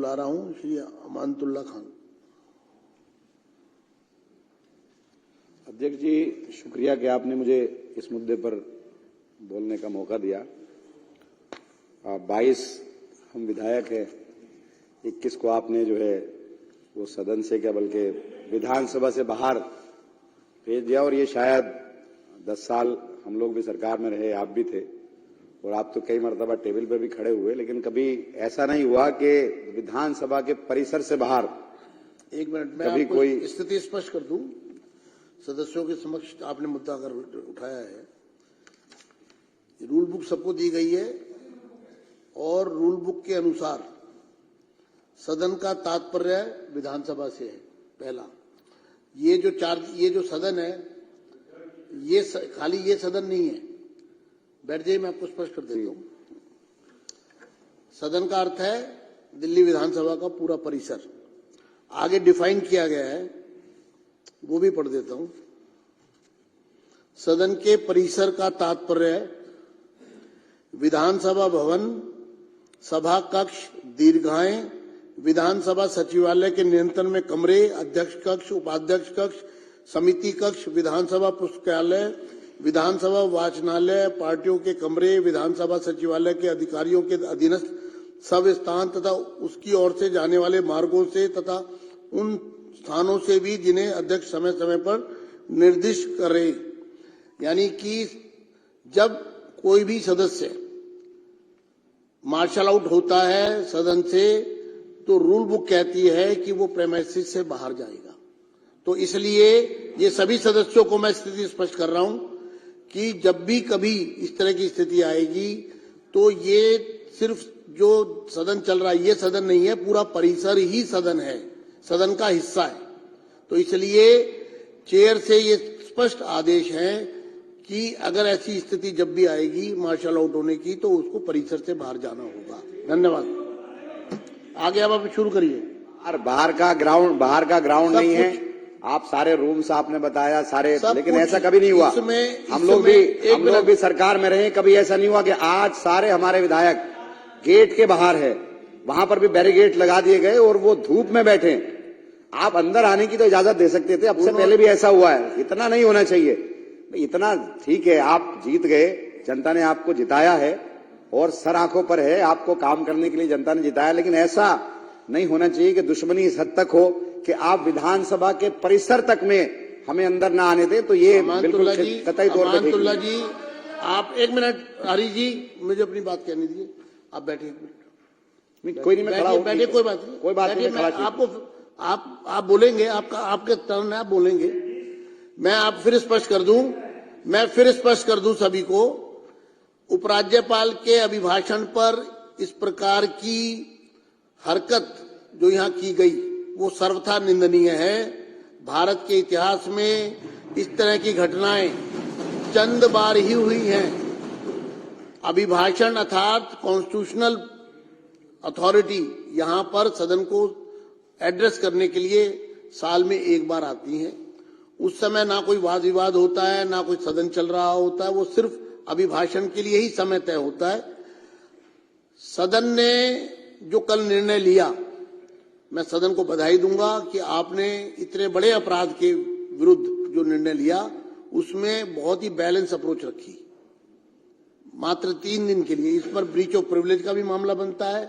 बुला रहा हूं श्री अमानतुल्लाह खान। अध्यक्ष जी, शुक्रिया कि आपने मुझे इस मुद्दे पर बोलने का मौका दिया। 22 हम विधायक हैं, 21 को आपने जो है वो सदन से क्या बल्कि विधानसभा से बाहर भेज दिया, और ये शायद 10 साल हम लोग भी सरकार में रहे, आप भी थे, और आप तो कई मरतबा टेबल पर भी खड़े हुए, लेकिन कभी ऐसा नहीं हुआ कि विधानसभा के परिसर से बाहर। एक मिनट में कभी कोई स्थिति स्पष्ट कर दूं, सदस्यों के समक्ष आपने मुद्दा अगर उठाया है। रूल बुक सबको दी गई है और रूल बुक के अनुसार सदन का तात्पर्य विधानसभा से है। पहला, ये जो सदन है, ये खाली ये सदन नहीं है। बैठ जाइए, मैं आपको स्पष्ट कर देता हूं। सदन का अर्थ है दिल्ली विधानसभा का पूरा परिसर। आगे डिफाइन किया गया है, वो भी पढ़ देता हूं। सदन के परिसर का तात्पर्य विधानसभा भवन, सभा कक्ष, दीर्घाएं, विधानसभा सचिवालय के नियंत्रण में कमरे, अध्यक्ष कक्ष, उपाध्यक्ष कक्ष, समिति कक्ष, विधानसभा पुस्तकालय, विधानसभा वाचनालय, पार्टियों के कमरे, विधानसभा सचिवालय के अधिकारियों के अधीनस्थ सब स्थान तथा उसकी ओर से जाने वाले मार्गों से तथा उन स्थानों से भी जिन्हें अध्यक्ष समय समय पर निर्दिष्ट करे। यानी कि जब कोई भी सदस्य मार्शल आउट होता है सदन से, तो रूल बुक कहती है कि वो प्रेमाइसिस से बाहर जाएगा। तो इसलिए ये सभी सदस्यों को मैं स्थिति स्पष्ट कर रहा हूं कि जब भी कभी इस तरह की स्थिति आएगी तो ये सिर्फ जो सदन चल रहा है ये सदन नहीं है, पूरा परिसर ही सदन है, सदन का हिस्सा है। तो इसलिए चेयर से ये स्पष्ट आदेश है कि अगर ऐसी स्थिति जब भी आएगी मार्शल आउट होने की, तो उसको परिसर से बाहर जाना होगा। धन्यवाद। आगे अब आप शुरू करिए। बाहर का ग्राउंड नहीं है। आप सारे रूम्स आपने बताया सारे, लेकिन ऐसा कभी नहीं हुआ। हम लोग भी सरकार में रहे, कभी ऐसा नहीं हुआ कि आज सारे हमारे विधायक गेट के बाहर है, वहां पर भी बैरिकेड लगा दिए गए और वो धूप में बैठे। आप अंदर आने की तो इजाजत दे सकते थे, अब से पहले भी ऐसा हुआ है। इतना नहीं होना चाहिए। इतना ठीक है, आप जीत गए, जनता ने आपको जिताया है और सर आंखों पर है, आपको काम करने के लिए जनता ने जिताया, लेकिन ऐसा नहीं होना चाहिए कि दुश्मनी इस हद तक हो कि आप विधानसभा के परिसर तक में हमें अंदर ना आने दें। तो ये बिल्कुल कतई तौर पर अमानतुल्लाह जी, आप एक मिनट, हरी जी मुझे अपनी बात कहने दीजिए। आप बैठिए एक मिनट। कोई नहीं, मैं खड़ा हूं। बैठिए, कोई बात नहीं, कोई बात नहीं। आपको आप बोलेंगे, आपके टर्न है, आप बोलेंगे। मैं आप फिर स्पष्ट कर दूं सभी को, उपराज्यपाल के अभिभाषण पर इस प्रकार की हरकत जो यहां की गई वो सर्वथा निंदनीय है। भारत के इतिहास में इस तरह की घटनाएं चंद बार ही हुई हैं। अभिभाषण अर्थात कॉन्स्टिट्यूशनल अथॉरिटी यहां पर सदन को एड्रेस करने के लिए साल में एक बार आती हैं। उस समय ना कोई वाद विवाद होता है, ना कोई सदन चल रहा होता है, वो सिर्फ अभिभाषण के लिए ही समय तय होता है। सदन ने जो कल निर्णय लिया, मैं सदन को बधाई दूंगा कि आपने इतने बड़े अपराध के विरुद्ध जो निर्णय लिया उसमें बहुत ही बैलेंस अप्रोच रखी। मात्र 3 दिन के लिए इस पर ब्रीच ऑफ प्रिविलेज का भी मामला बनता है।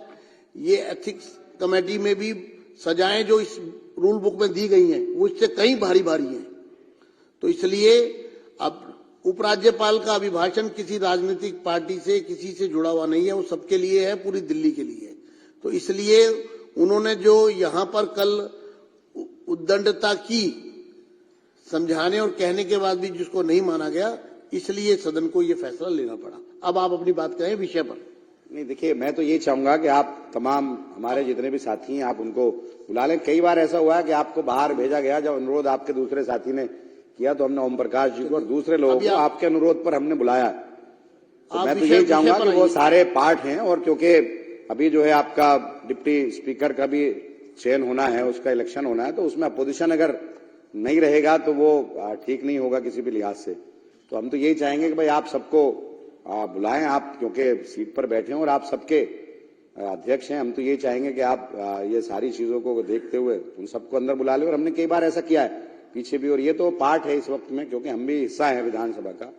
ये एथिक्स कमेटी में भी सजाएं जो इस रूल बुक में दी गई हैं वो इससे कहीं भारी हैं। तो इसलिए अब उपराज्यपाल का अभिभाषण किसी राजनीतिक पार्टी से किसी से जुड़ा हुआ नहीं है, वो सबके लिए है, पूरी दिल्ली के लिए है। तो इसलिए उन्होंने जो यहां पर कल उद्दंडता की, समझाने और कहने के बाद भी जिसको नहीं माना गया, इसलिए सदन को ये फैसला लेना पड़ा। अब आप अपनी बात करें विषय पर। नहीं, देखिए, मैं तो ये चाहूंगा कि आप तमाम हमारे जितने भी साथी हैं आप उनको बुला लें। कई बार ऐसा हुआ है कि आपको बाहर भेजा गया, जब अनुरोध आपके दूसरे साथी ने किया तो हमने ओम प्रकाश जी को और दूसरे लोगों को आपके अनुरोध पर हमने बुलाया। तो मैं तो यही चाहूंगा कि वो सारे पार्ट हैं, और क्योंकि अभी जो है आपका डिप्टी स्पीकर का भी चयन होना है, उसका इलेक्शन होना है, तो उसमें अपोजिशन अगर नहीं रहेगा तो वो ठीक नहीं होगा किसी भी लिहाज से। तो हम तो यही चाहेंगे कि भाई आप सबको बुलाएं, आप क्योंकि सीट पर बैठे हैं और आप सबके अध्यक्ष हैं, हम तो ये चाहेंगे कि आप ये सारी चीजों को देखते हुए उन सबको अंदर बुला ले, और हमने कई बार ऐसा किया है पीछे भी, और ये तो पार्ट है इस वक्त में, क्योंकि हम भी हिस्सा है विधानसभा का।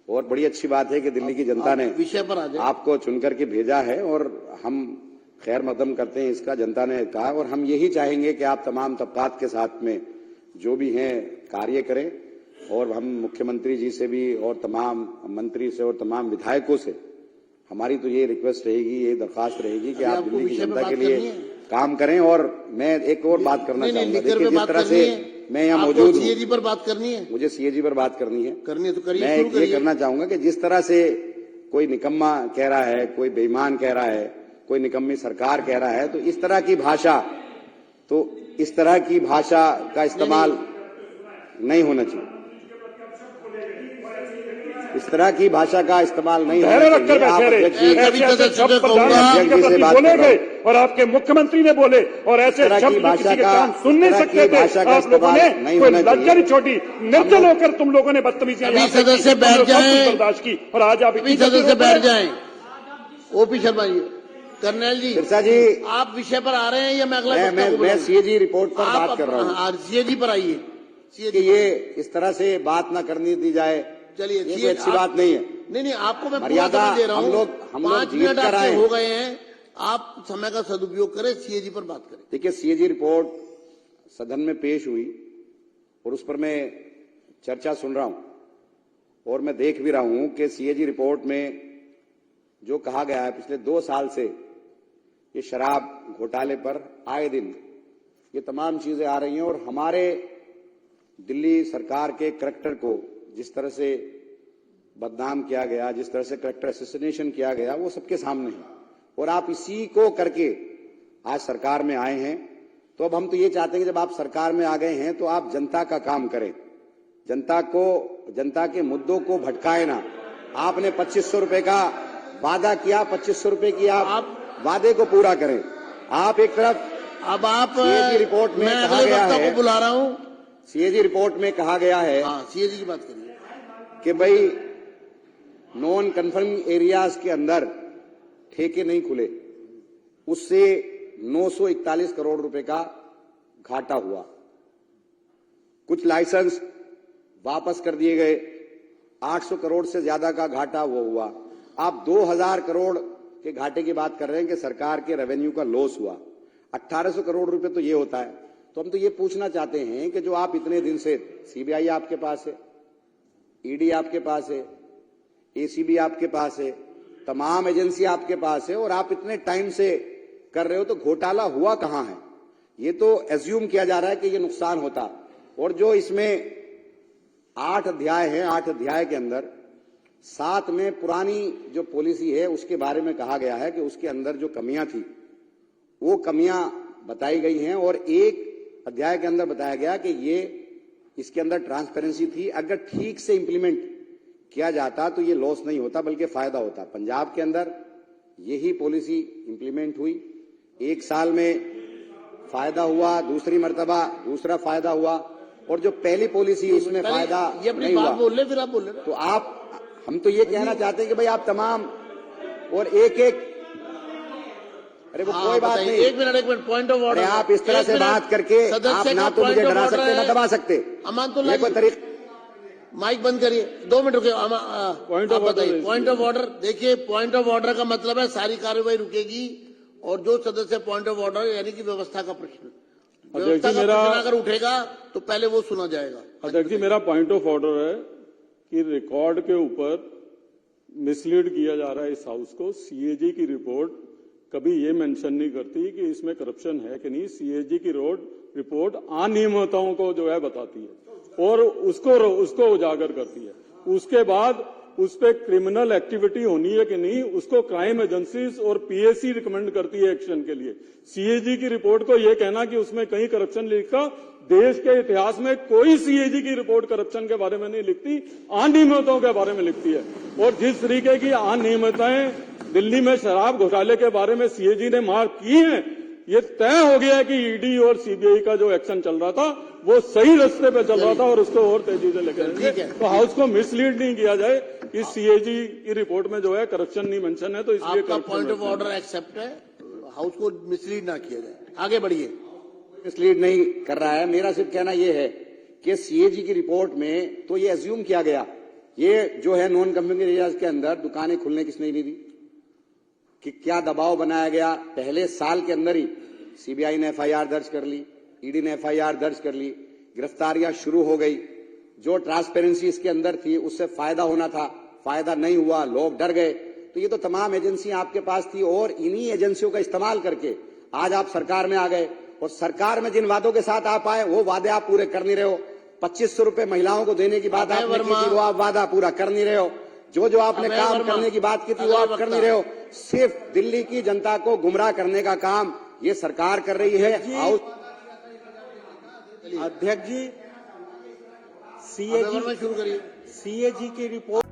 और बड़ी अच्छी बात है कि दिल्ली की जनता ने विषय पर आ जाए, आपको चुनकर के भेजा है, और हम खैर मकदम करते हैं इसका, जनता ने कहा, और हम यही चाहेंगे कि आप तमाम तबकात के साथ में जो भी हैं कार्य करें, और हम मुख्यमंत्री जी से भी और तमाम मंत्री से और तमाम विधायकों से हमारी तो ये रिक्वेस्ट रहेगी, ये दरख्वास्त रहेगी कि आप दिल्ली की जनता के लिए काम करें। और मैं एक और बात करना चाहूंगा, देखिए जिस तरह से मैं यहाँ मौजूद हूँ, सीएजी पर बात करनी है, मुझे सीएजी पर बात करनी है तो करिए। मैं ये करना चाहूंगा कि जिस तरह से कोई निकम्मा कह रहा है, कोई बेईमान कह रहा है, कोई निकम्मी सरकार कह रहा है, तो इस तरह की भाषा का इस्तेमाल नहीं होना चाहिए। इस तरह की भाषा का इस्तेमाल नहीं होना चाहिए। और आपके मुख्यमंत्री ने बोले, और ऐसे शब्द किसी के कान सुन नहीं सकते थे। आप लोगों ने कोई लज्जा नहीं छोड़ी, निर्जल होकर तुम लोगों ने बदतमीजियां सदस्य बैठ जाएं, बर्दाश्त की, और आज आप सदस्य बैठ जाएं। ओपी शर्मा जी, कर्नल जी, सिरसा जी, आप विषय पर आ रहे हैं या मैं अगला? मैं सीएजी रिपोर्ट पर बात कर रहा हूँ। सीएजी पर आइए। ये इस तरह से बात न करनी दी जाए, चलिए ये अच्छी बात नहीं है। नहीं, आपको मैं मर्यादा दे रहा हूँ। हम लोग 5 मिनट आपके हो गए हैं, आप समय का सदुपयोग करें, सीएजी पर बात करें। देखिए, सीएजी रिपोर्ट सदन में पेश हुई और उस पर मैं चर्चा सुन रहा हूं, और मैं देख भी रहा हूं कि सीएजी रिपोर्ट में जो कहा गया है, पिछले 2 साल से ये शराब घोटाले पर आए दिन ये तमाम चीजें आ रही हैं, और हमारे दिल्ली सरकार के करैक्टर को जिस तरह से बदनाम किया गया, जिस तरह से करैक्टर असैसिनेशन किया गया, वो सबके सामने है। और आप इसी को करके आज सरकार में आए हैं, तो अब हम तो ये चाहते हैं कि जब आप सरकार में आ गए हैं तो आप जनता का काम करें, जनता के मुद्दों को भटकाए ना। आपने 2500 रुपए का वादा किया, 2500 रुपए की आप वादे को पूरा करें। आप एक तरफ, अब आप सीएजी रिपोर्ट में कहा गया है, बुला रहा हूं, सीएजी रिपोर्ट में कहा गया है, सीएजी की बात करिए, कि भाई नॉन कन्फर्मिंग एरियाज के अंदर ठेके नहीं खुले, उससे 941 करोड़ रुपए का घाटा हुआ। कुछ लाइसेंस वापस कर दिए गए, 800 करोड़ से ज्यादा का घाटा वो हुआ। आप 2000 करोड़ के घाटे की बात कर रहे हैं कि सरकार के रेवेन्यू का लॉस हुआ। 1800 करोड़ रुपए तो ये होता है। तो हम तो ये पूछना चाहते हैं कि जो आप इतने दिन से, सीबीआई आपके पास है, ईडी आपके पास है, एसीबी आपके पास है, तमाम एजेंसी आपके पास है, और आप इतने टाइम से कर रहे हो, तो घोटाला हुआ कहां है? ये तो एज्यूम किया जा रहा है कि ये नुकसान होता। और जो इसमें 8 अध्याय हैं, 8 अध्याय के अंदर 7 में पुरानी जो पॉलिसी है उसके बारे में कहा गया है कि उसके अंदर जो कमियां थी वो कमियां बताई गई हैं, और एक अध्याय के अंदर बताया गया कि ये इसके अंदर ट्रांसपेरेंसी थी, अगर ठीक से इंप्लीमेंट किया जाता तो ये लॉस नहीं होता बल्कि फायदा होता। पंजाब के अंदर यही पॉलिसी इंप्लीमेंट हुई, 1 साल में फायदा हुआ, दूसरी मर्तबा दूसरा फायदा हुआ, और जो पहली पॉलिसी उसमें फायदा नहीं हुआ। फिर आप बोल रहे, तो हम तो ये कहना चाहते हैं कि भाई आप तमाम और एक अरे वो कोई बात नहीं, एक मिनट पॉइंट ऑफ ऑर्डर। आप इस तरह से बात करके आप ना तो मुझे डरा सकते ना दबा सकते। अमानतुल्लाह जी, माइक बंद करिए, 2 मिनट रुके। Point of order. देखिए, पॉइंट ऑफ ऑर्डर का मतलब है सारी कार्रवाई रुकेगी, और जो सदस्य पॉइंट ऑफ ऑर्डर यानी कि व्यवस्था का प्रश्न, व्यवस्था का प्रश्न अगर उठेगा तो पहले वो सुना जाएगा। अध्यक्ष जी, मेरा पॉइंट ऑफ ऑर्डर है कि रिकॉर्ड के ऊपर मिसलीड किया जा रहा है इस हाउस को। सीएजी की रिपोर्ट कभी ये मेंशन नहीं करती कि इसमें करप्शन है कि नहीं। सीएजी की रिपोर्ट अनियमितताओं को जो है बताती है और उसको उजागर करती है। उसके बाद उस पर क्रिमिनल एक्टिविटी होनी है कि नहीं, उसको क्राइम एजेंसीज और पीएसी रिकमेंड करती है एक्शन के लिए। सीएजी की रिपोर्ट को यह कहना कि उसमें कहीं करप्शन लिखा, देश के इतिहास में कोई सीएजी की रिपोर्ट करप्शन के बारे में नहीं लिखती, अनियमितताओं के बारे में लिखती है। और जिस तरीके की अनियमितताएं दिल्ली में शराब घोटाले के बारे में सीएजी ने मार्क की हैं, ये तय हो गया है कि ईडी और सीबीआई का जो एक्शन चल रहा था वो सही रास्ते पे चल रहा था और उसको और तेजी से लेकर जाएंगे। तो हाउस को मिसलीड नहीं किया जाए। इस सीएजी की रिपोर्ट में जो है करप्शन नहीं मेंशन है, तो इसलिए आपका पॉइंट ऑफ ऑर्डर एक्सेप्ट है हाउस को मिसलीड ना किया जाए। आगे बढ़िए। मिसलीड नहीं कर रहा है, मेरा सिर्फ कहना यह है कि सीएजी की रिपोर्ट में तो ये अज्यूम किया गया, ये जो है नॉन कंफर्मिंग एरियाज के अंदर दुकानें खुलने किसने नहीं दी, कि क्या दबाव बनाया गया। पहले साल के अंदर ही सीबीआई ने एफआईआर दर्ज कर ली, ईडी ने एफआईआर दर्ज कर ली, गिरफ्तारियां शुरू हो गई। जो ट्रांसपेरेंसी इसके अंदर थी उससे फायदा होना था, फायदा नहीं हुआ, लोग डर गए। तो ये तो तमाम एजेंसियां आपके पास थी और इन्हीं एजेंसियों का इस्तेमाल करके आज आप सरकार में आ गए और सरकार में जिन वादों के साथ आप आए वो वादे आप पूरे कर नहीं रहे हो। 2500 रुपए महिलाओं को देने की बात आपने की थी, वो आप वादा पूरा कर नहीं रहे हो। जो आपने काम करने की बात की थी वो आप कर नहीं रहे हो। सिर्फ दिल्ली की जनता को गुमराह करने का काम ये सरकार कर रही है। अध्यक्ष जी, सीएजी की रिपोर्ट